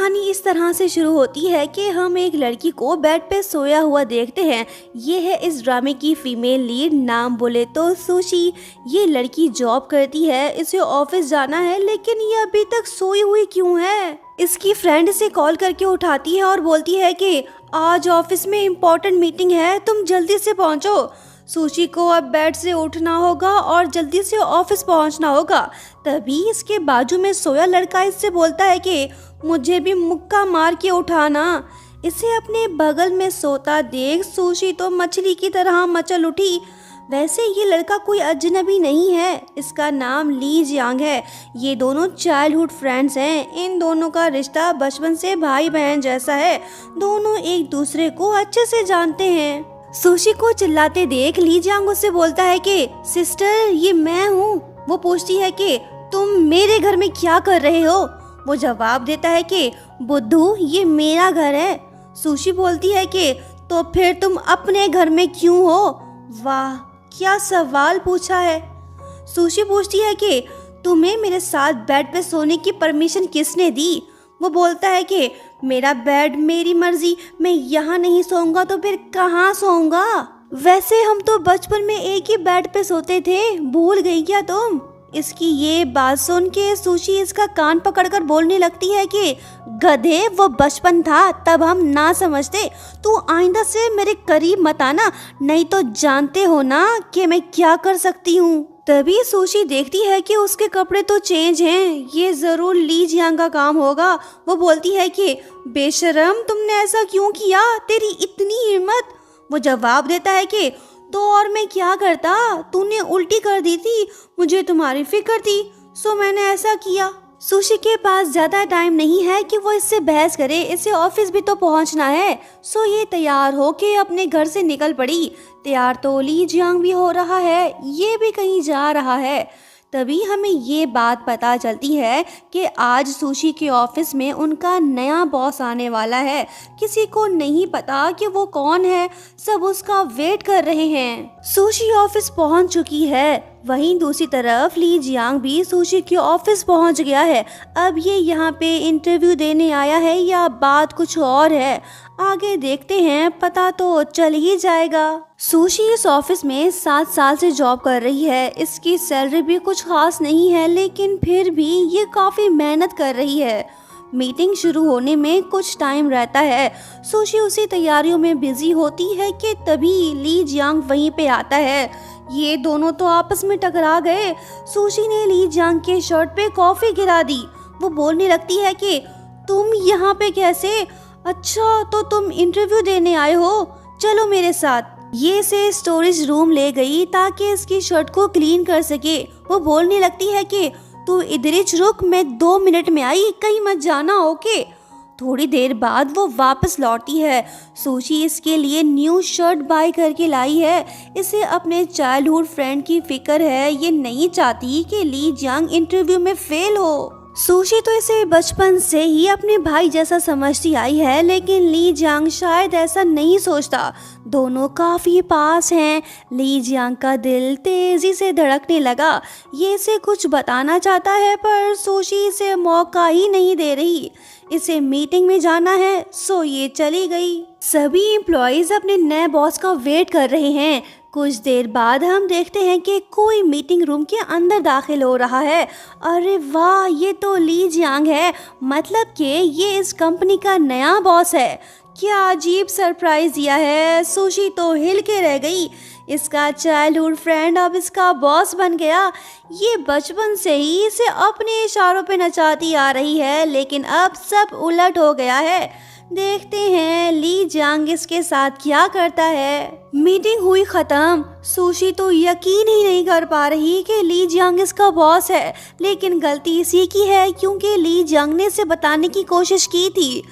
कहानी इस तरह से शुरू होती है कि हम एक लड़की को बेड पे सोया हुआ देखते हैं। ये है इस ड्रामे की फीमेल लीड, नाम बोले तो सुशी। ये लड़की जॉब करती है, इसे ऑफिस जाना है, लेकिन ये अभी तक सोई हुई क्यों है। इसकी फ्रेंड से कॉल करके उठाती है और बोलती है कि आज ऑफिस में इम्पोर्टेंट मीटिंग है, तुम जल्दी से पहुंचो। सुशी को अब बेड से उठना होगा और जल्दी से ऑफिस पहुंचना होगा। तभी इसके बाजू में सोया लड़का इससे बोलता है कि मुझे भी मुक्का मार के उठाना। इसे अपने बगल में सोता देख सुशी तो मछली की तरह मचल उठी। वैसे ये लड़का कोई अजनबी नहीं है, इसका नाम ली जियांग है। ये दोनों चाइल्डहुड फ्रेंड्स हैं। इन दोनों का रिश्ता बचपन से भाई बहन जैसा है। दोनों एक दूसरे को अच्छे से जानते हैं। सुशी को चिल्लाते देख ली जियांग उससे बोलता है कि सिस्टर, ये मैं हूँ। वो पूछती है कि तुम मेरे घर में क्या कर रहे हो। वो जवाब देता है कि बुद्धू, ये मेरा घर है। सुशी बोलती है कि तो फिर तुम अपने घर में क्यों हो। वाह, क्या सवाल पूछा है। सुशी पूछती है कि तुम्हें मेरे साथ बेड पे सोने की परमिशन किसने दी। वो बोलता है कि मेरा बेड, मेरी मर्जी, मैं यहाँ नहीं सोऊंगा तो फिर कहाँ सोऊंगा। वैसे हम तो बचपन में एक ही बेड पे सोते थे, भूल गई क्या तुम। इसकी ये बात सुन के सुशी इसका कान पकड़कर बोलने लगती है कि गधे, वो बचपन था, तब हम ना समझते। तू आइंदा से मेरे करीब मत आना, नहीं तो जानते हो ना कि मैं क्या कर सकती हूँ। तभी सुशी देखती है कि उसके कपड़े तो चेंज हैं, ये जरूर ली जियांग का काम होगा। वो बोलती है कि बेशरम, तुमने ऐसा क्यों किया, तेरी इतनी हिम्मत। वो जवाब देता है कि तो और मैं क्या करता, तूने उल्टी कर दी थी, मुझे तुम्हारी फिक्र थी, सो मैंने ऐसा किया। सुशी के पास ज्यादा टाइम नहीं है कि वो इससे बहस करे, इसे ऑफिस भी तो पहुंचना है। सो ये तैयार होके अपने घर से निकल पड़ी। तैयार तो ली जियांग भी हो रहा है, ये भी कहीं जा रहा है। तभी हमें ये बात पता चलती है कि आज सुशी के ऑफिस में उनका नया बॉस आने वाला है। किसी को नहीं पता कि वो कौन है, सब उसका वेट कर रहे हैं। सुशी ऑफिस पहुंच चुकी है। वहीं दूसरी तरफ ली जियांग भी सुशी के ऑफिस पहुंच गया है। अब ये यहाँ पे इंटरव्यू देने आया है या बात कुछ और है, आगे देखते हैं, पता तो चल ही जाएगा। सुशी इस ऑफिस में 7 साल से जॉब कर रही है। इसकी सैलरी भी कुछ खास नहीं है, लेकिन फिर भी ये काफी मेहनत कर रही है। मीटिंग शुरू होने में कुछ टाइम रहता है। सुशी उसी तैयारियों में बिजी होती है कि तभी ली जियांग वहीं पे आता है। ये दोनों तो आपस में टकरा गए। सुशी ने ली जियांग के शर्ट पे कॉफी गिरा दी। वो बोलने लगती है कि तुम यहाँ पे कैसे, अच्छा तो तुम इंटरव्यू देने आए हो, चलो मेरे साथ। ये इसे स्टोरेज रूम ले गई ताकि इसकी शर्ट को क्लीन कर सके। वो बोलने लगती है कि तू इधर ही रुक, मैं 2 मिनट में आई, कहीं मत जाना, ओके। थोड़ी देर बाद वो वापस लौटती है। सुशी इसके लिए न्यू शर्ट बाय करके लाई है। इसे अपने चाइल्डहुड फ्रेंड की फिक्र है। ये नहीं चाहती कि ली जियांग इंटरव्यू में फेल हो। सुशी तो इसे बचपन से ही अपने भाई जैसा समझती आई है, लेकिन ली जियांग शायद ऐसा नहीं सोचता। दोनों काफी पास हैं। ली जियांग का दिल तेजी से धड़कने लगा। ये इसे कुछ बताना चाहता है, पर सुशी इसे मौका ही नहीं दे रही। इसे मीटिंग में जाना है, सो ये चली गई। सभी एम्प्लॉयज अपने नए बॉस का वेट कर रहे हैं। कुछ देर बाद हम देखते हैं कि कोई मीटिंग रूम के अंदर दाखिल हो रहा है। अरे वाह, ये तो ली जियांग है, मतलब कि ये इस कंपनी का नया बॉस है। क्या अजीब सरप्राइज दिया है। सुशी तो हिल के रह गई। इसका चाइल्डहुड फ्रेंड अब इसका बॉस बन गया। ये बचपन से ही इसे अपने इशारों पे नचाती आ रही है, लेकिन अब सब उलट हो गया है। देखते हैं ली जियांग इसके साथ क्या करता है। मीटिंग हुई खत्म। सुशी तो यकीन ही नहीं कर पा रही कि ली जियांग इसका बॉस है, लेकिन गलती इसी की है क्योंकि ली जियांग ने इसे बताने की कोशिश की थी।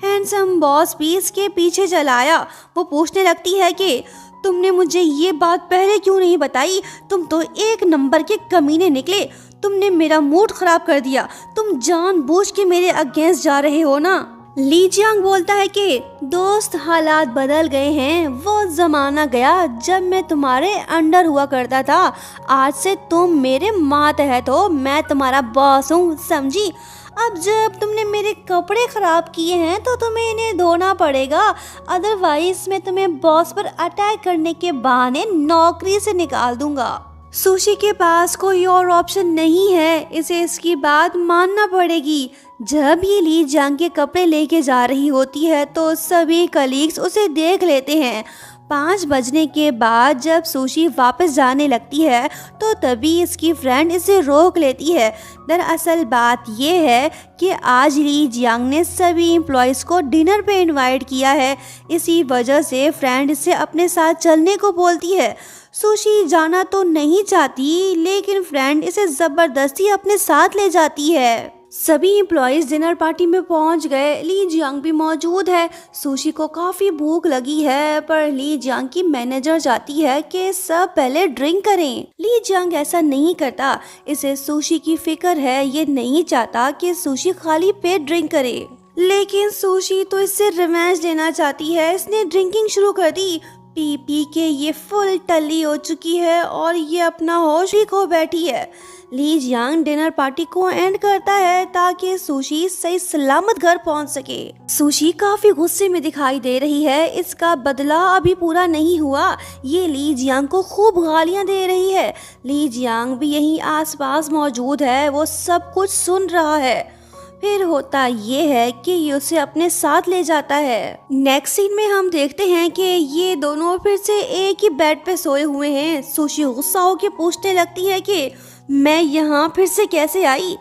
हैंडसम बॉस भी इसके पीछे चला आया। वो पूछने लगती है कि तुमने मुझे ये बात पहले क्यों नहीं बताई, तुम तो एक नंबर के कमीने निकले, तुमने मेरा मूड खराब कर दिया, तुम जानबूझ के मेरे अगेंस्ट जा रहे हो ना। ली जियांग बोलता है कि दोस्त, हालात बदल गए हैं। वो जमाना गया जब मैं तुम्हारे अंडर हुआ करता था। आज से तुम मेरे मातहत हो, मैं तुम्हारा बॉस हूँ, समझी। अब जब तुमने मेरे कपड़े खराब किए हैं तो तुम्हें इन्हें धोना पड़ेगा, अदरवाइज मैं तुम्हें बॉस पर अटैक करने के बहाने नौकरी से निकाल दूंगा। सुशी के पास कोई और ऑप्शन नहीं है, इसे इसकी बात मानना पड़ेगी। जब ये ली जियांग के कपड़े लेके जा रही होती है तो सभी कलीग्स उसे देख लेते हैं। 5 बजने के बाद जब सुशी वापस जाने लगती है तो तभी इसकी फ्रेंड इसे रोक लेती है। दरअसल बात यह है कि आज ली जियांग ने सभी एम्प्लॉयज़ को डिनर पे इनवाइट किया है, इसी वजह से फ्रेंड इसे अपने साथ चलने को बोलती है। सुशी जाना तो नहीं चाहती लेकिन फ्रेंड इसे ज़बरदस्ती अपने साथ ले जाती है। सभी एम्प्लॉयज़ डिनर पार्टी में पहुंच गए, ली जियांग भी मौजूद है। सुशी को काफ़ी भूख लगी है पर ली जियांग की मैनेजर चाहती है कि सब पहले ड्रिंक करें। ली जियांग ऐसा नहीं करता, इसे सुशी की फिक्र है, ये नहीं चाहता कि सुशी खाली पेट ड्रिंक करे। लेकिन सुशी तो इससे रिवेंज लेना चाहती है, इसने ड्रिंकिंग शुरू कर दी। पी पी के ये फुल टल्ली हो चुकी है और ये अपना होश भी खो बैठी है। ली जियांग डिनर पार्टी को एंड करता है ताकि सुशी सही सलामत घर पहुंच सके। सुशी काफी गुस्से में दिखाई दे रही है, इसका बदला अभी पूरा नहीं हुआ। ये ली जियांग को खूब गालियां दे रही है। ली जियांग भी यहीं आसपास मौजूद है, वो सब कुछ सुन रहा है। फिर होता ये है कि ये उसे अपने साथ ले जाता है। नेक्स्ट सीन में हम देखते हैं कि ये दोनों फिर से एक ही बेड पे सोए हुए हैं। सुशी गुस्सा होकर पूछने लगती है कि मैं यहाँ फिर से कैसे आई।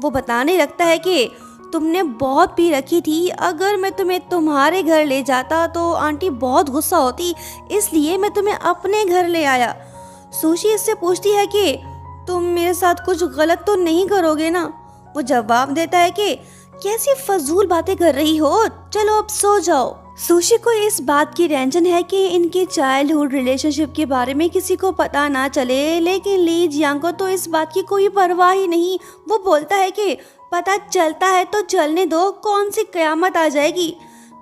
वो बताने लगता है कि तुमने बहुत पी रखी थी, अगर मैं तुम्हें तुम्हारे घर ले जाता तो आंटी बहुत गुस्सा होती, इसलिए मैं तुम्हें अपने घर ले आया। सुशी इससे पूछती है कि तुम मेरे साथ कुछ गलत तो नहीं करोगे ना। वो जवाब देता है कि कैसी फजूल बातें कर रही हो, चलो अब सो जाओ। सुशी को इस बात की टेंशन है कि इनके चाइल्डहुड रिलेशनशिप के बारे में किसी को पता ना चले, लेकिन ली जियांग को तो इस बात की कोई परवाह ही नहीं। वो बोलता है कि पता चलता है तो चलने दो, कौन सी कयामत आ जाएगी।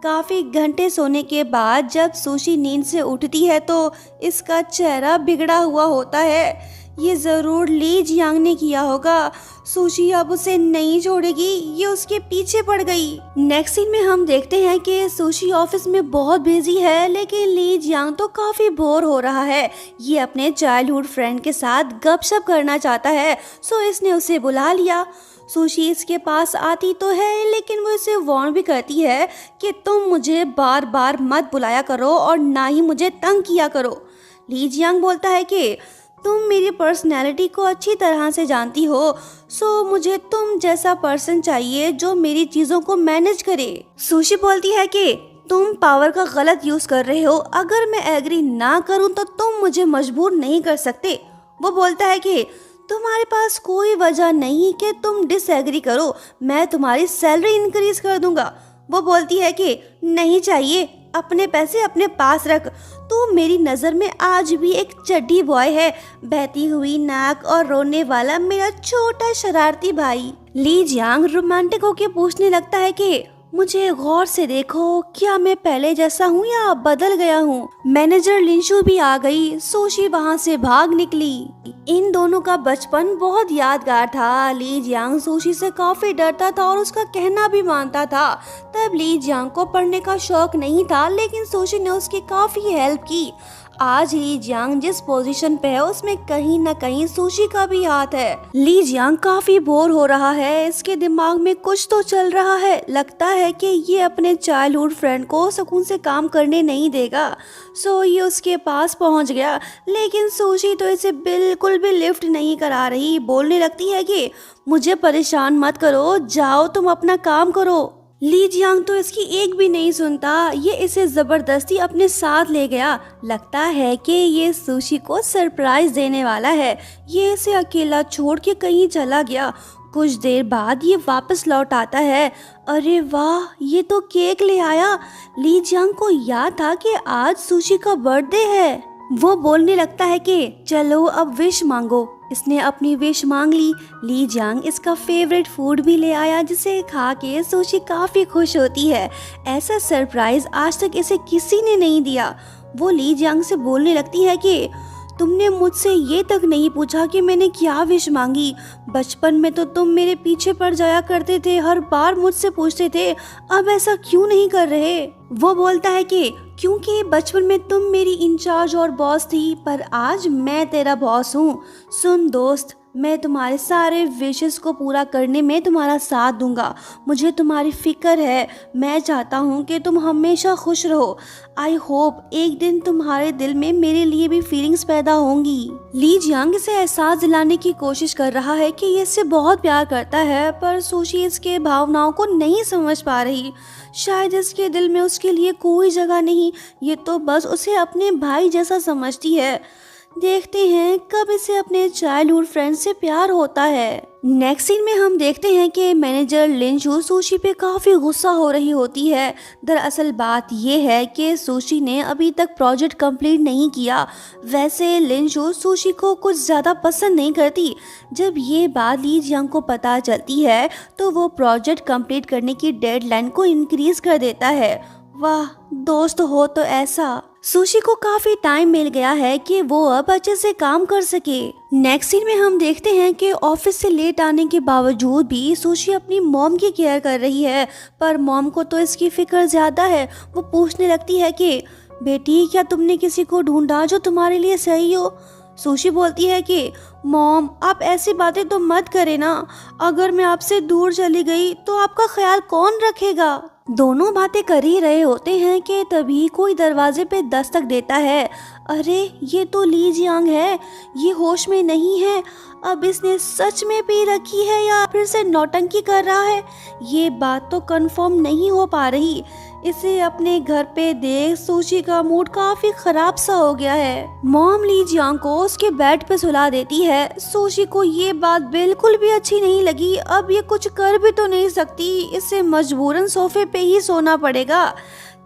काफ़ी घंटे सोने के बाद जब सुशी नींद से उठती है तो इसका चेहरा बिगड़ा हुआ होता है। ये ज़रूर ली जियांग ने किया होगा। सुशी अब उसे नहीं छोड़ेगी, ये उसके पीछे पड़ गई। नेक्स्ट सीन में हम देखते हैं कि सुशी ऑफिस में बहुत बिजी है, लेकिन ली जियांग तो काफ़ी बोर हो रहा है। ये अपने चाइल्डहुड फ्रेंड के साथ गपशप करना चाहता है, सो इसने उसे बुला लिया। सुशी इसके पास आती तो है लेकिन वो इसे वार्न भी करती है कि तुम मुझे बार बार मत बुलाया करो और ना ही मुझे तंग किया करो। ली जियांग बोलता है कि तुम मेरी पर्सनैलिटी को अच्छी तरह से जानती हो, सो मुझे तुम जैसा पर्सन चाहिए जो मेरी चीज़ों को मैनेज करे। सुशी बोलती है कि तुम पावर का गलत यूज़ कर रहे हो, अगर मैं एग्री ना करूं तो तुम मुझे मजबूर नहीं कर सकते। वो बोलता है कि तुम्हारे पास कोई वजह नहीं कि तुम डिसएग्री करो, मैं तुम्हारी सैलरी इंक्रीज कर दूंगा। वो बोलती है कि नहीं चाहिए, अपने पैसे अपने पास रख। तो मेरी नज़र में आज भी एक चड्डी बॉय है, बहती हुई नाक और रोने वाला मेरा छोटा शरारती भाई। ली जियांग रोमांटिक होके पूछने लगता है कि मुझे गौर से देखो, क्या मैं पहले जैसा हूँ या बदल गया हूँ। मैनेजर लिंशु भी आ गई, सुशी वहाँ से भाग निकली। इन दोनों का बचपन बहुत यादगार था। ली जियांग सुशी से काफी डरता था और उसका कहना भी मानता था। तब ली जियांग को पढ़ने का शौक नहीं था, लेकिन सुशी ने उसकी काफी हेल्प की। आज ली जियांग जिस पोजीशन पे है उसमें कहीं न कहीं सुशी का भी हाथ है। ली जियांग काफी बोर हो रहा है, इसके दिमाग में कुछ तो चल रहा है। लगता है कि ये अपने चाइल्डहुड फ्रेंड को सुकून से काम करने नहीं देगा, सो ये उसके पास पहुंच गया। लेकिन सुशी तो इसे बिल्कुल भी लिफ्ट नहीं करा रही, बोलने लगती है कि मुझे परेशान मत करो, जाओ तुम अपना काम करो। ली जियांग तो इसकी एक भी नहीं सुनता, ये इसे जबरदस्ती अपने साथ ले गया। लगता है कि ये सुशी को सरप्राइज देने वाला है। ये इसे अकेला छोड़ के कहीं चला गया। कुछ देर बाद ये वापस लौट आता है। अरे वाह, ये तो केक ले आया। ली जियांग को याद था कि आज सुशी का बर्थडे है। वो बोलने लगता है कि चलो अब विश मांगो। इसने अपनी विश मांग ली। ली जियांग इसका फेवरेट फूड भी ले आया, जिसे खा के सुशी काफ़ी खुश होती है। ऐसा सरप्राइज आज तक इसे किसी ने नहीं दिया। वो ली जियांग से बोलने लगती है कि तुमने मुझसे ये तक नहीं पूछा कि मैंने क्या विश मांगी। बचपन में तो तुम मेरे पीछे पड़ जाया करते थे, हर बार मुझसे पूछते थे, अब ऐसा क्यों नहीं कर रहे। वो बोलता है कि क्योंकि बचपन में तुम मेरी इंचार्ज और बॉस थी, पर आज मैं तेरा बॉस हूँ। सुन दोस्त, मैं तुम्हारे सारे विशेस को पूरा करने में तुम्हारा साथ दूंगा। मुझे तुम्हारी फिक्र है। मैं चाहता हूँ कि तुम हमेशा खुश रहो। आई होप एक दिन तुम्हारे दिल में मेरे लिए भी फीलिंग्स पैदा होंगी। ली जियांग इसे एहसास दिलाने की कोशिश कर रहा है कि ये इससे बहुत प्यार करता है, पर सुशी इसके भावनाओं को नहीं समझ पा रही। शायद इसके दिल में उसके लिए कोई जगह नहीं, ये तो बस उसे अपने भाई जैसा समझती है। देखते हैं कब इसे अपने चाइल्डहुड फ्रेंड से प्यार होता है। नेक्स्ट सीन में हम देखते हैं कि मैनेजर लिनशू सुशी पे काफ़ी गुस्सा हो रही होती है। दरअसल बात यह है कि सुशी ने अभी तक प्रोजेक्ट कंप्लीट नहीं किया। वैसे लिनशू सुशी को कुछ ज़्यादा पसंद नहीं करती। जब ये बात ली जियांग को पता चलती है तो वो प्रोजेक्ट कंप्लीट करने की डेडलाइन को इंक्रीज कर देता है। वाह, दोस्त हो तो ऐसा। सुशी को काफी टाइम मिल गया है कि वो अब अच्छे से काम कर सके। नेक्स्ट सीन में हम देखते हैं कि ऑफिस से लेट आने के बावजूद भी सुशी अपनी मॉम की केयर कर रही है, पर मॉम को तो इसकी फिक्र ज्यादा है। वो पूछने लगती है कि बेटी, क्या तुमने किसी को ढूंढा जो तुम्हारे लिए सही हो। सुशी बोलती है कि मॉम, आप ऐसी बातें तो मत करें ना। अगर मैं आपसे दूर चली गई तो आपका ख्याल कौन रखेगा। दोनों बातें कर ही रहे होते हैं कि तभी कोई दरवाजे पे दस्तक देता है। अरे, ये तो ली जियांग है। ये होश में नहीं है। अब इसने सच में पी रखी है या फिर से नौटंकी कर रहा है, ये बात तो कंफर्म नहीं हो पा रही। इसे अपने घर पे देख सुशी का मूड काफी खराब सा हो गया है। मॉम ली जियांग को उसके बेड पे सुला देती है। सुशी को ये बात बिल्कुल भी अच्छी नहीं लगी। अब ये कुछ कर भी तो नहीं सकती, इसे मजबूरन सोफे पे ही सोना पड़ेगा।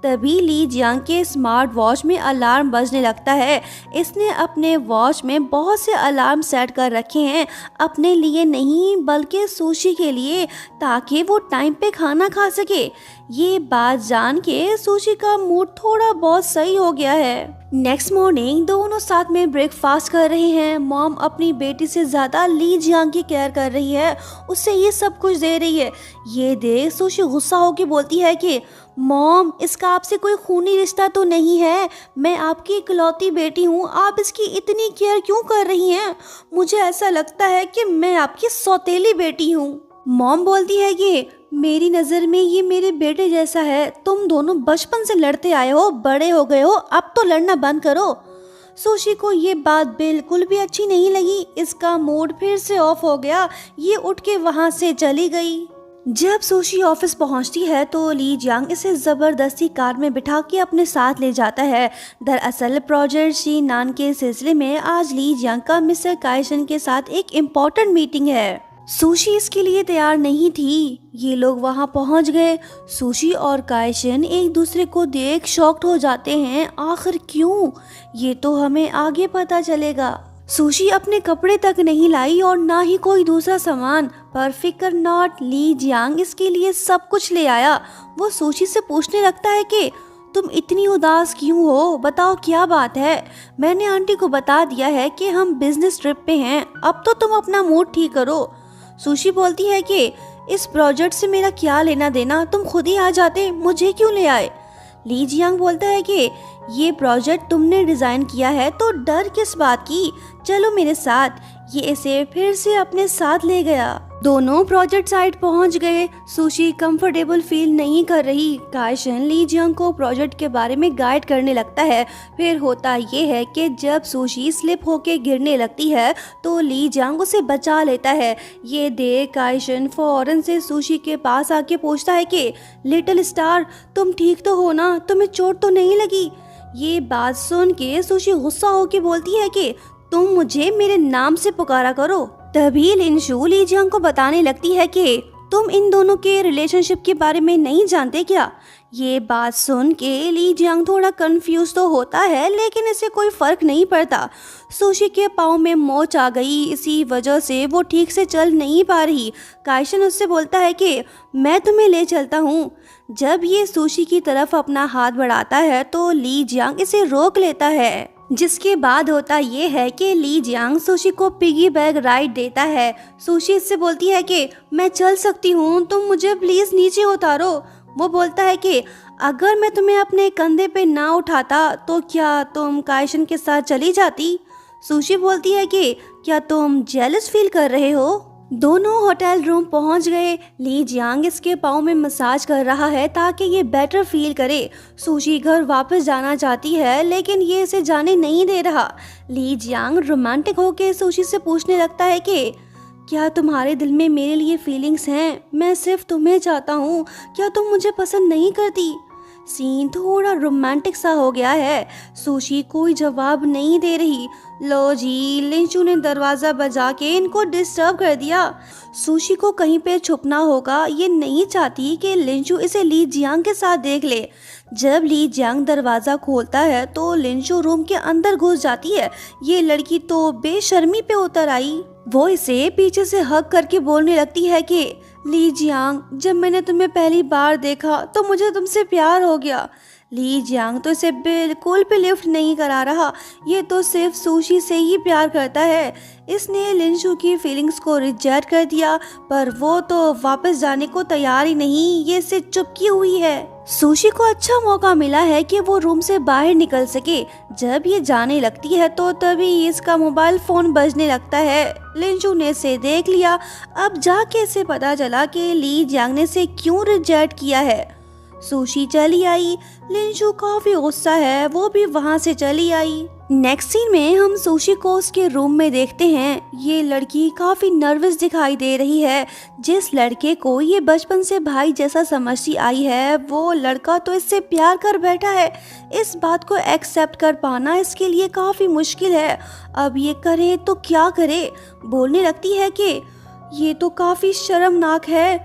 तभी ली जियांग के स्मार्ट वॉच में अलार्म बजने लगता है। इसने अपने वॉच में बहुत से अलार्म सेट कर रखे हैं, अपने लिए नहीं बल्कि सुशी के लिए, ताकि वो टाइम पे खाना खा सके। ये बात जान के सुशी का मूड थोड़ा बहुत सही हो गया है। नेक्स्ट मॉर्निंग दोनों साथ में ब्रेकफास्ट कर रहे हैं। मॉम अपनी बेटी से ज्यादा ली जियांग की केयर कर रही है, उससे ये सब कुछ दे रही है। ये देख सुशी गुस्सा होकर बोलती है कि मॉम, इसका आपसे कोई खूनी रिश्ता तो नहीं है। मैं आपकी इकलौती बेटी हूँ, आप इसकी इतनी केयर क्यों कर रही हैं? मुझे ऐसा लगता है कि मैं आपकी सौतेली बेटी हूँ। मॉम बोलती है कि मेरी नज़र में ये मेरे बेटे जैसा है। तुम दोनों बचपन से लड़ते आए हो, बड़े हो गए हो, अब तो लड़ना बंद करो। सुशी को ये बात बिल्कुल भी अच्छी नहीं लगी। इसका मूड फिर से ऑफ हो गया। ये उठ के वहाँ से चली गई। जब सुशी ऑफिस पहुंचती है तो ली जियांग इसे जबरदस्ती कार में बिठा के अपने साथ ले जाता है। दरअसल प्रोजेक्ट शी नान के सिलसिले में आज ली जियांग का मिस्टर काइशन के साथ एक इम्पोर्टेंट मीटिंग है। सुशी इसके लिए तैयार नहीं थी। ये लोग वहां पहुंच गए। सुशी और काइशन एक दूसरे को देख शॉक्ड हो जाते हैं। आखिर क्यों, ये तो हमें आगे पता चलेगा। सुशी अपने कपड़े तक नहीं लाई और ना ही कोई दूसरा सामान, पर फिकर नॉट, ली जियांग इसके लिए सब कुछ ले आया। वो सुशी से पूछने लगता है कि तुम इतनी उदास क्यों हो, बताओ क्या बात है। मैंने आंटी को बता दिया है कि हम बिजनेस ट्रिप पे हैं, अब तो तुम अपना मूड ठीक करो। सुशी बोलती है कि इस प्रोजेक्ट से मेरा क्या लेना देना, तुम खुद ही आ जाते, मुझे क्यों ले आए। ली जियांग बोलता है कि ये प्रोजेक्ट तुमने डिजाइन किया है तो डर किस बात की, चलो मेरे साथ। ये इसे फिर से अपने साथ ले गया। दोनों प्रोजेक्ट साइट पहुंच गए। सुशी कंफर्टेबल फील नहीं कर रही। काइशन ली जियांग को प्रोजेक्ट के बारे में गाइड करने लगता है। फिर होता ये है कि जब सुशी स्लिप होके गिरने लगती है तो ली जियांग उसे बचा लेता है। ये देख काइशन फौरन से सुशी के पास आके पूछता है कि लिटिल स्टार, तुम ठीक तो हो ना, तुम्हें चोट तो नहीं लगी। ये बात सुन के सुशी गुस्सा होके बोलती है कि तुम मुझे मेरे नाम से पुकारा करो। तभी लिनशू ली जियांग को बताने लगती है कि तुम इन दोनों के रिलेशनशिप के बारे में नहीं जानते क्या। ये बात सुन के ली जियांग थोड़ा कंफ्यूज तो होता है, लेकिन इसे कोई फर्क नहीं पड़ता। सुशी के पाँव में मोच आ गई, इसी वजह से वो ठीक से चल नहीं पा रही। काइशन उससे बोलता है कि मैं तुम्हें ले चलता हूँ। जब ये सुशी की तरफ अपना हाथ बढ़ाता है तो ली जियांग इसे रोक लेता है। जिसके बाद होता ये है कि ली जियांग सुशी को पिगी बैग राइड देता है। सुशी इससे बोलती है कि मैं चल सकती हूँ, तुम मुझे प्लीज नीचे उतारो। वो बोलता है कि अगर मैं तुम्हें अपने कंधे पे ना उठाता तो क्या तुम काइशन के साथ चली जाती। सुशी बोलती है कि क्या तुम जेलस फील कर रहे हो। दोनों होटल रूम पहुंच गए। ली जियांग इसके पाँव में मसाज कर रहा है ताकि ये बेटर फील करे। सुशी घर वापस जाना चाहती है लेकिन ये इसे जाने नहीं दे रहा। ली जियांग रोमांटिक होकर सुशी से पूछने लगता है कि क्या तुम्हारे दिल में मेरे लिए फीलिंग्स हैं? मैं सिर्फ तुम्हें चाहता हूँ, क्या तुम मुझे पसंद नहीं करती? सीन थोड़ा रोमांटिक सा हो गया है। सुशी कोई जवाब नहीं दे रही। लो जी, लिंचू ने दरवाज़ा बजा के इनको डिस्टर्ब कर दिया। सुशी को कहीं पे छुपना होगा, ये नहीं चाहती कि लिंचू इसे ली जियांग के साथ देख ले। जब ली जियांग दरवाज़ा खोलता है तो लिंचू रूम के अंदर घुस जाती है। ये लड़की तो बेशर्मी पे उतर आई। वो इसे पीछे से हग करके बोलने लगती है कि ली जियांग, जब मैंने तुम्हें पहली बार देखा तो मुझे तुमसे प्यार हो गया। ली जियांग तो इसे बिल्कुल भी लिफ्ट नहीं करा रहा, ये तो सिर्फ सुशी से ही प्यार करता है। इसने लिंचू की फीलिंग्स को रिजेक्ट कर दिया पर वो तो वापस जाने को तैयार ही नहीं, ये इससे चुपकी हुई है। सुशी को अच्छा मौका मिला है कि वो रूम से बाहर निकल सके। जब ये जाने लगती है तो तभी इसका मोबाइल फोन बजने लगता है। लिंचू ने इसे देख लिया। अब जाके इसे पता चला कि ली जियांग ने इसे क्यों रिजेक्ट किया है। सुशी चली आई। लिंचू काफी गुस्सा है, वो भी वहाँ से चली आई। नेक्स्ट सीन में हम सुशी को उसके रूम में देखते हैं। ये लड़की काफी नर्वस दिखाई दे रही है। जिस लड़के को ये बचपन से भाई जैसा समझती आई है वो लड़का तो इससे प्यार कर बैठा है। इस बात को एक्सेप्ट कर पाना इसके लिए काफी मुश्किल है। अब ये करे तो क्या करे। बोलने लगती है कि ये तो काफी शर्मनाक है,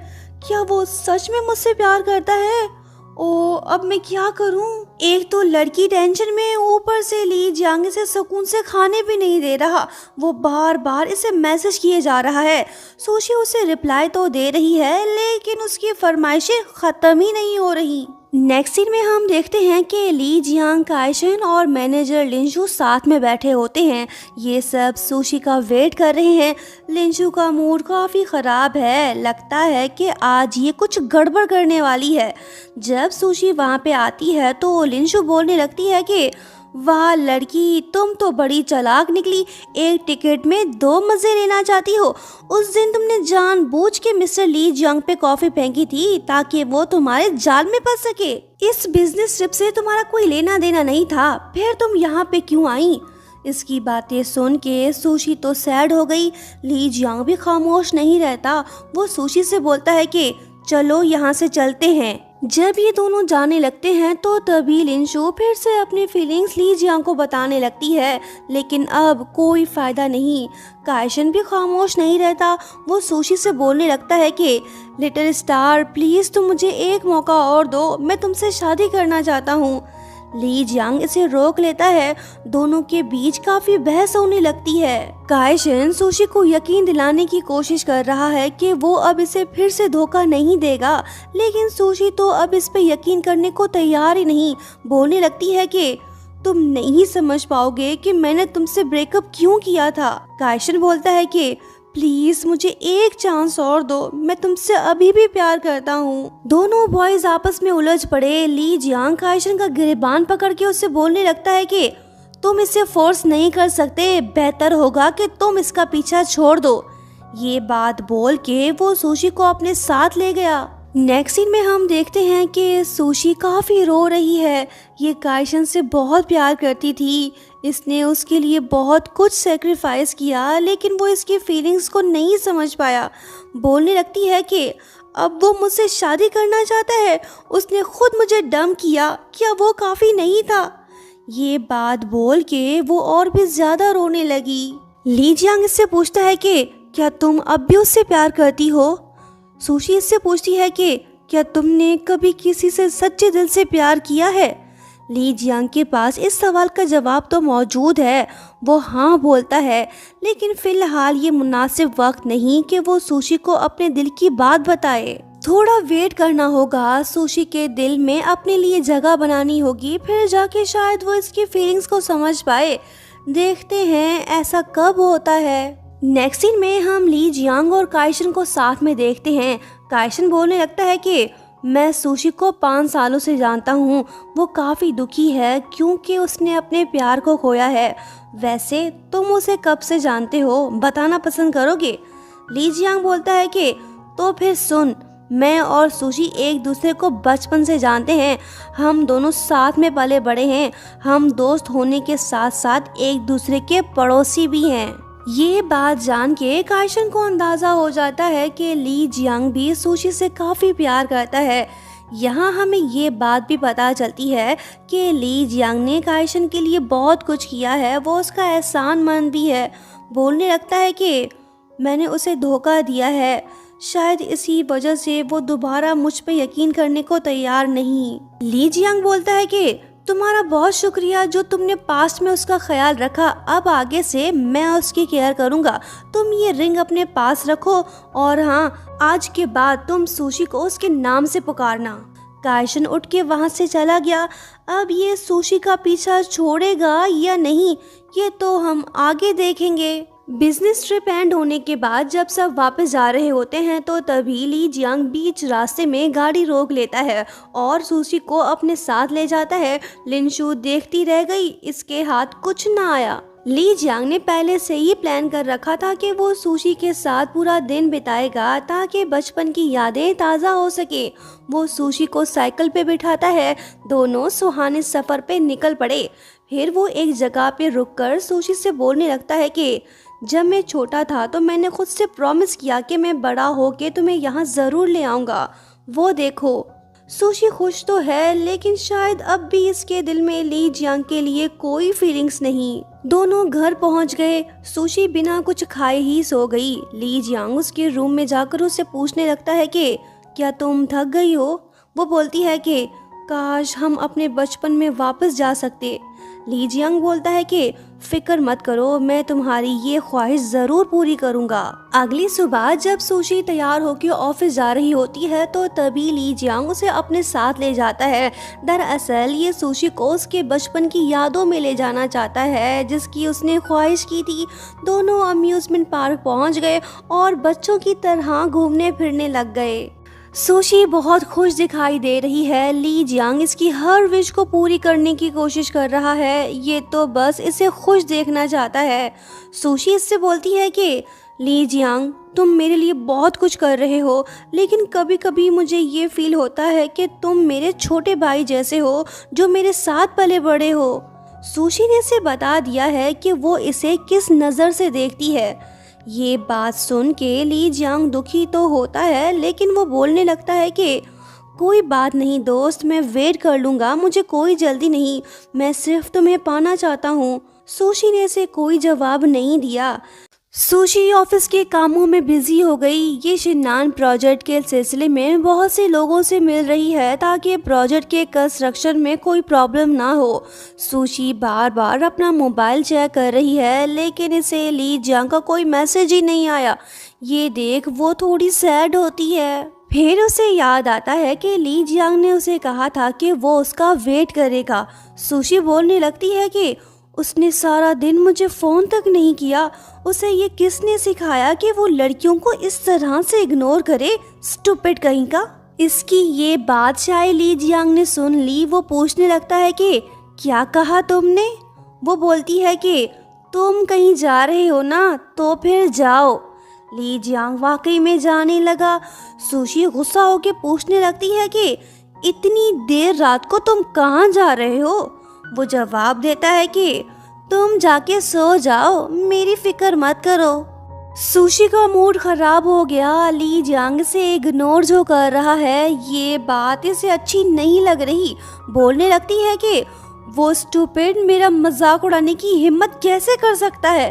क्या वो सच में मुझसे प्यार करता है? ओ, अब मैं क्या करूं? एक तो लड़की टेंशन में, ऊपर से ली जियांग से सुकून से खाने भी नहीं दे रहा। वो बार बार इसे मैसेज किए जा रहा है। सुशी उसे रिप्लाई तो दे रही है लेकिन उसकी फरमाइशें खत्म ही नहीं हो रही। नेक्स्ट सीन में हम देखते हैं कि ली जियांग, काइशन और मैनेजर लिंचू साथ में बैठे होते हैं। ये सब सुशी का वेट कर रहे हैं। लिंचू का मूड काफ़ी ख़राब है, लगता है कि आज ये कुछ गड़बड़ करने वाली है। जब सुशी वहाँ पे आती है तो लिंचू बोलने लगती है कि वाह लड़की, तुम तो बड़ी चालाक निकली, एक टिकट में दो मज़े लेना चाहती हो। उस दिन तुमने जानबूझ के मिस्टर ली जियांग पे कॉफ़ी फेंकी थी ताकि वो तुम्हारे जाल में फंस सके। इस बिजनेस ट्रिप से तुम्हारा कोई लेना देना नहीं था, फिर तुम यहाँ पे क्यों आई? इसकी बातें सुन के सुशी तो सैड हो गई। ली जियांग भी खामोश नहीं रहता। वो सुशी से बोलता है कि चलो यहाँ से चलते हैं। जब ये दोनों जाने लगते हैं तो तभी लिंचू फिर से अपनी फीलिंग्स ली जियांग को बताने लगती है, लेकिन अब कोई फायदा नहीं। काइशन भी खामोश नहीं रहता। वो सुशी से बोलने लगता है कि लिटिल स्टार, प्लीज तुम मुझे एक मौका और दो, मैं तुमसे शादी करना चाहता हूँ। ली जियांग इसे रोक लेता है। दोनों के बीच काफी बहस होने लगती है। काइशन सुशी को यकीन दिलाने की कोशिश कर रहा है कि वो अब इसे फिर से धोखा नहीं देगा, लेकिन सुशी तो अब इस पे यकीन करने को तैयार ही नहीं। बोलने लगती है कि तुम नहीं समझ पाओगे कि मैंने तुमसे ब्रेकअप क्यों किया था। काइशन बोलता है कि प्लीज मुझे एक चांस और दो, मैं तुमसे अभी भी प्यार करता हूँ। दोनों बॉयज आपस में उलझ पड़े। ली जियांग काइशन का गिरबान पकड़ के उससे बोलने लगता है कि तुम इसे फोर्स नहीं कर सकते, बेहतर होगा कि तुम इसका पीछा छोड़ दो। ये बात बोल के वो सुशी को अपने साथ ले गया। नेक्स्ट सीन में हम देखते हैं कि सुशी काफ़ी रो रही है। ये काइशन से बहुत प्यार करती थी, इसने उसके लिए बहुत कुछ सेक्रीफाइस किया, लेकिन वो इसकी फीलिंग्स को नहीं समझ पाया। बोलने लगती है कि अब वो मुझसे शादी करना चाहता है, उसने खुद मुझे डंप किया, क्या वो काफ़ी नहीं था? ये बात बोल के वो और भी ज़्यादा रोने लगी। ली जियांग इससे पूछता है कि क्या तुम अब भी उससे प्यार करती हो? सुशी इससे पूछती है कि क्या तुमने कभी किसी से सच्चे दिल से प्यार किया है? ली जियांग के पास इस सवाल का जवाब तो मौजूद है। वो हाँ बोलता है, लेकिन फिलहाल ये मुनासिब वक्त नहीं कि वो सुशी को अपने दिल की बात बताए। थोड़ा वेट करना होगा, सुशी के दिल में अपने लिए जगह बनानी होगी, फिर जाके शायद वो इसकी फीलिंग्स को समझ पाए। देखते हैं ऐसा कब होता है। नेक्स्ट सीन में हम ली जियांग और काइशन को साथ में देखते हैं। काइशन बोलने लगता है कि मैं सुशी को 5 सालों से जानता हूँ। वो काफ़ी दुखी है क्योंकि उसने अपने प्यार को खोया है। वैसे तुम उसे कब से जानते हो, बताना पसंद करोगे? ली जियांग बोलता है कि तो फिर सुन, मैं और सुशी एक दूसरे को बचपन से जानते हैं। हम दोनों साथ में पले बड़े हैं। हम दोस्त होने के साथ साथ एक दूसरे के पड़ोसी भी हैं। ये बात जान के काइशन को अंदाजा हो जाता है कि ली जियांग भी सुशी से काफ़ी प्यार करता है। यहाँ हमें ये बात भी पता चलती है कि ली जियांग ने काइशन के लिए बहुत कुछ किया है। वो उसका एहसानमंद भी है। बोलने लगता है कि मैंने उसे धोखा दिया है, शायद इसी वजह से वो दोबारा मुझ पे यकीन करने को तैयार नहीं। ली जियांग बोलता है कि तुम्हारा बहुत शुक्रिया जो तुमने पास्ट में उसका ख्याल रखा। अब आगे से मैं उसकी केयर करूँगा। तुम ये रिंग अपने पास रखो और हाँ, आज के बाद तुम सुशी को उसके नाम से पुकारना। काइशन उठ के वहाँ से चला गया। अब ये सुशी का पीछा छोड़ेगा या नहीं, ये तो हम आगे देखेंगे। बिजनेस ट्रिप एंड होने के बाद जब सब वापस जा रहे होते हैं तो तभी ली जियांग बीच रास्ते में गाड़ी रोक लेता है और सुशी को अपने साथ ले जाता है। लिनशु देखती रह गई, इसके हाथ कुछ ना आया। ली जियांग ने पहले से ही प्लान कर रखा था कि वो सुशी के साथ पूरा दिन बिताएगा ताकि बचपन की यादें ताज़ा हो सके। वो सुशी को साइकिल पे बिठाता है। दोनों सुहाने सफ़र पे निकल पड़े। फिर वो एक जगह पे रुककर सुशी से बोलने लगता है कि जब मैं छोटा था तो मैंने खुद से प्रॉमिस किया कि मैं बड़ा होके तुम्हें यहाँ ज़रूर ले आऊँगा। वो देखो। सुशी खुश तो है लेकिन शायद अब भी इसके दिल में ली जियांग के लिए कोई फीलिंग्स नहीं। दोनों घर पहुंच गए। सुशी बिना कुछ खाए ही सो गई। ली जियांग उसके रूम में जाकर उससे पूछने लगता है कि क्या तुम थक गई हो? वो बोलती है कि काश हम अपने बचपन में वापस जा सकते। ली जियांग बोलता है कि फिक्र मत करो, मैं तुम्हारी ये ख्वाहिश ज़रूर पूरी करूँगा। अगली सुबह जब सुशी तैयार होकर ऑफिस जा रही होती है तो तभी ली जियांग उसे अपने साथ ले जाता है। दरअसल ये सुशी को उसके बचपन की यादों में ले जाना चाहता है जिसकी उसने ख्वाहिश की थी। दोनों अम्यूज़मेंट पार्क पहुँच गए और बच्चों की तरह घूमने फिरने लग गए। सुशी बहुत खुश दिखाई दे रही है। ली जियांग इसकी हर विश को पूरी करने की कोशिश कर रहा है। ये तो बस इसे खुश देखना चाहता है। सुशी इससे बोलती है कि ली जियांग, तुम मेरे लिए बहुत कुछ कर रहे हो लेकिन कभी कभी मुझे ये फील होता है कि तुम मेरे छोटे भाई जैसे हो जो मेरे साथ पले बड़े हो। सुशी ने इसे बता दिया है कि वो इसे किस नज़र से देखती है। ये बात सुन के ली जियांग दुखी तो होता है लेकिन वो बोलने लगता है कि कोई बात नहीं दोस्त, मैं वेट कर लूँगा, मुझे कोई जल्दी नहीं, मैं सिर्फ तुम्हें पाना चाहता हूँ। सुशी ने इसे कोई जवाब नहीं दिया। सुशी ऑफिस के कामों में बिजी हो गई। ये शिन्नान प्रोजेक्ट के सिलसिले में बहुत से लोगों से मिल रही है ताकि प्रोजेक्ट के कंस्ट्रक्शन में कोई प्रॉब्लम ना हो। सुशी बार बार अपना मोबाइल चेक कर रही है लेकिन इसे ली जियांग का कोई मैसेज ही नहीं आया। ये देख वो थोड़ी सैड होती है। फिर उसे याद आता है कि ली जियांग ने उसे कहा था कि वो उसका वेट करेगा। सुशी बोलने लगती है कि उसने सारा दिन मुझे फ़ोन तक नहीं किया। उसे ये किसने सिखाया कि वो लड़कियों को इस तरह से इग्नोर करे? स्टूपिड कहीं का। इसकी ये बात शायद ली जियांग ने सुन ली। वो पूछने लगता है कि क्या कहा तुमने? वो बोलती है कि तुम कहीं जा रहे हो ना, तो फिर जाओ। ली जियांग वाकई में जाने लगा। सुशी गुस्सा होकर पूछने लगती है कि इतनी देर रात को तुम कहाँ जा रहे हो? वो जवाब देता है कि तुम जाके सो जाओ, मेरी फिक्र मत करो। सुशी का मूड खराब हो गया। ली जियांग से इग्नोर जो कर रहा है ये बात इसे अच्छी नहीं लग रही। बोलने लगती है कि वो स्टूपिड मेरा मजाक उड़ाने की हिम्मत कैसे कर सकता है?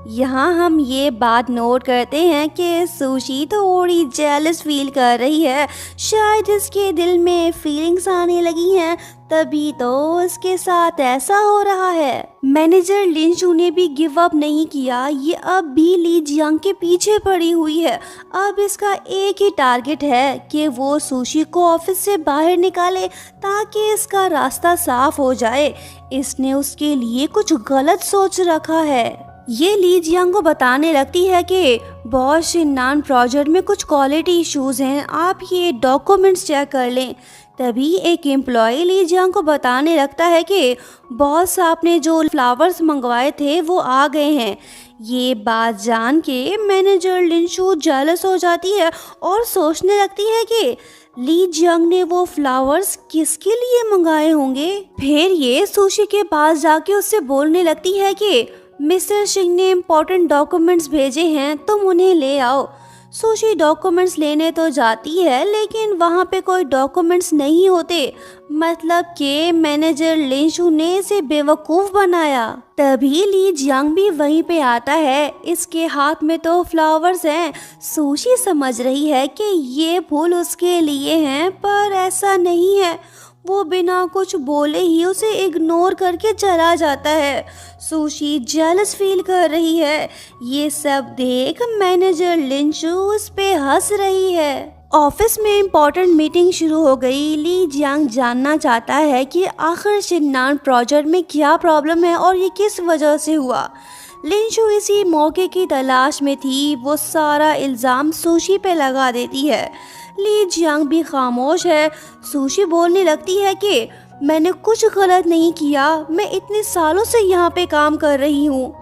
यहाँ हम ये बात नोट करते हैं कि सुशी थोड़ी जेलस फील कर रही है, शायद इसके दिल में फीलिंग्स आने लगी हैं, तभी तो उसके साथ ऐसा हो रहा है। मैनेजर लिंशू ने भी गिव अप नहीं किया, ये अब भी ली जियांग के पीछे पड़ी हुई है। अब इसका एक ही टारगेट है कि वो सुशी को ऑफिस से बाहर निकाले ताकि इसका रास्ता साफ हो जाए। इसने उसके लिए कुछ गलत सोच रखा है। ये ली जियांग को बताने लगती है कि बॉस शिननान प्रोजेक्ट में कुछ क्वालिटी इश्यूज हैं, आप ये डॉक्यूमेंट्स चेक कर लें। तभी एक एम्प्लॉय ली जियांग को बताने लगता है कि बॉस आपने जो फ्लावर्स मंगवाए थे वो आ गए हैं। ये बात जान के मैनेजर लिंशू जेलस हो जाती है और सोचने लगती है कि ली जियांग ने वो फ्लावर्स किसके लिए मंगाए होंगे। फिर ये सुशी के पास जाके उससे बोलने लगती है कि मिस्टर सिंह ने इम्पोर्टेंट डॉक्यूमेंट्स भेजे हैं, तुम उन्हें ले आओ। सुशी डॉक्यूमेंट्स लेने तो जाती है लेकिन वहाँ पे कोई डॉक्यूमेंट्स नहीं होते, मतलब कि मैनेजर लिंशू ने इसे बेवकूफ़ बनाया। तभी ली जियांग भी वहीं पे आता है, इसके हाथ में तो फ्लावर्स हैं। सुशी समझ रही है कि ये फूल उसके लिए हैं, पर ऐसा नहीं है। वो बिना कुछ बोले ही उसे इग्नोर करके चला जाता है। सुशी जेलस फील कर रही है। ये सब देख मैनेजर लिंशू उस पे हंस रही है। ऑफिस में इम्पोर्टेंट मीटिंग शुरू हो गई। ली जियांग जानना चाहता है कि आखिर शिननान प्रोजेक्ट में क्या प्रॉब्लम है और ये किस वजह से हुआ। लिंशू इसी मौके की तलाश में थी, वो सारा इल्ज़ाम सुशी पे लगा देती है। ली जियांग भी खामोश है। सुशी बोलने लगती है कि मैंने कुछ गलत नहीं किया, मैं इतने सालों से यहाँ पे काम कर रही हूँ।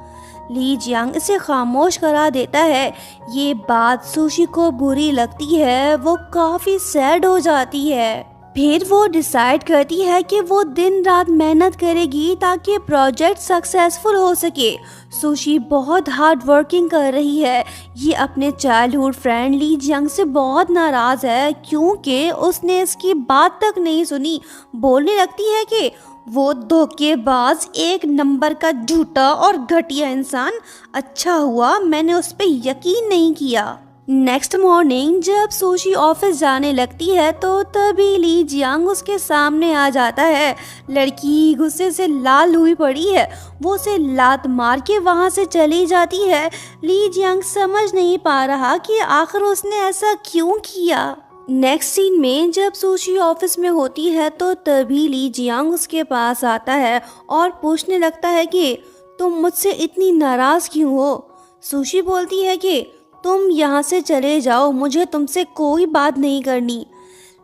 ली जियांग इसे खामोश करा देता है। ये बात सुशी को बुरी लगती है, वो काफ़ी सैड हो जाती है। फिर वो डिसाइड करती है कि वो दिन रात मेहनत करेगी ताकि प्रोजेक्ट सक्सेसफुल हो सके। सुशी बहुत हार्ड वर्किंग कर रही है। ये अपने चाइल्डहुड फ्रेंड ली जियांग से बहुत नाराज़ है क्योंकि उसने इसकी बात तक नहीं सुनी। बोलने लगती है कि वो धोखेबाज, एक नंबर का झूठा और घटिया इंसान। अच्छा हुआ मैंने उस पर यकीन नहीं किया। नेक्स्ट मॉर्निंग जब सुशी ऑफिस जाने लगती है तो तभी ली जियांग उसके सामने आ जाता है। लड़की गुस्से से लाल हुई पड़ी है, वो उसे लात मार के वहाँ से चली जाती है। ली जियांग समझ नहीं पा रहा कि आखिर उसने ऐसा क्यों किया। नेक्स्ट सीन में जब सुशी ऑफिस में होती है तो तभी ली जियांग उसके पास आता है और पूछने लगता है कि तुम मुझसे इतनी नाराज़ क्यों हो। सुशी बोलती है कि तुम यहाँ से चले जाओ, मुझे तुमसे कोई बात नहीं करनी।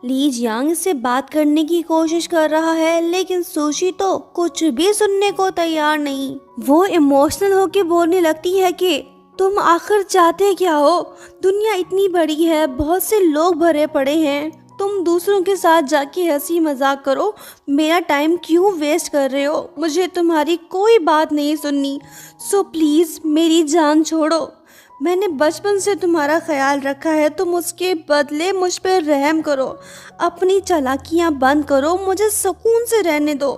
ली जियांग से बात करने की कोशिश कर रहा है लेकिन सुशी तो कुछ भी सुनने को तैयार नहीं। वो इमोशनल होके बोलने लगती है कि तुम आखिर चाहते क्या हो। दुनिया इतनी बड़ी है, बहुत से लोग भरे पड़े हैं, तुम दूसरों के साथ जाके हंसी मजाक करो, मेरा टाइम क्यों वेस्ट कर रहे हो। मुझे तुम्हारी कोई बात नहीं सुननी, सो प्लीज़ मेरी जान छोड़ो। मैंने बचपन से तुम्हारा ख्याल रखा है, तुम उसके बदले मुझ पर रहम करो, अपनी चालाकियाँ बंद करो, मुझे सुकून से रहने दो।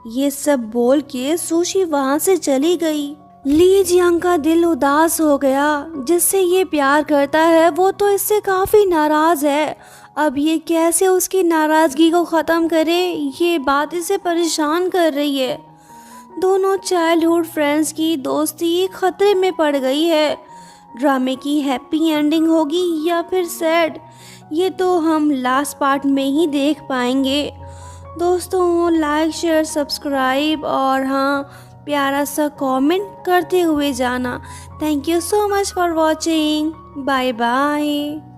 ये सब बोल के सुशी वहाँ से चली गई। ली जियांग का दिल उदास हो गया। जिससे ये प्यार करता है वो तो इससे काफ़ी नाराज़ है। अब ये कैसे उसकी नाराज़गी को ख़त्म करे, ये बात इसे परेशान कर रही है। दोनों चाइल्डहुड फ्रेंड्स की दोस्ती खतरे में पड़ गई है। ड्रामे की हैप्पी एंडिंग होगी या फिर सैड, ये तो हम लास्ट पार्ट में ही देख पाएंगे। दोस्तों लाइक शेयर सब्सक्राइब और हाँ प्यारा सा कमेंट करते हुए जाना। Thank you so much for watching. Bye bye.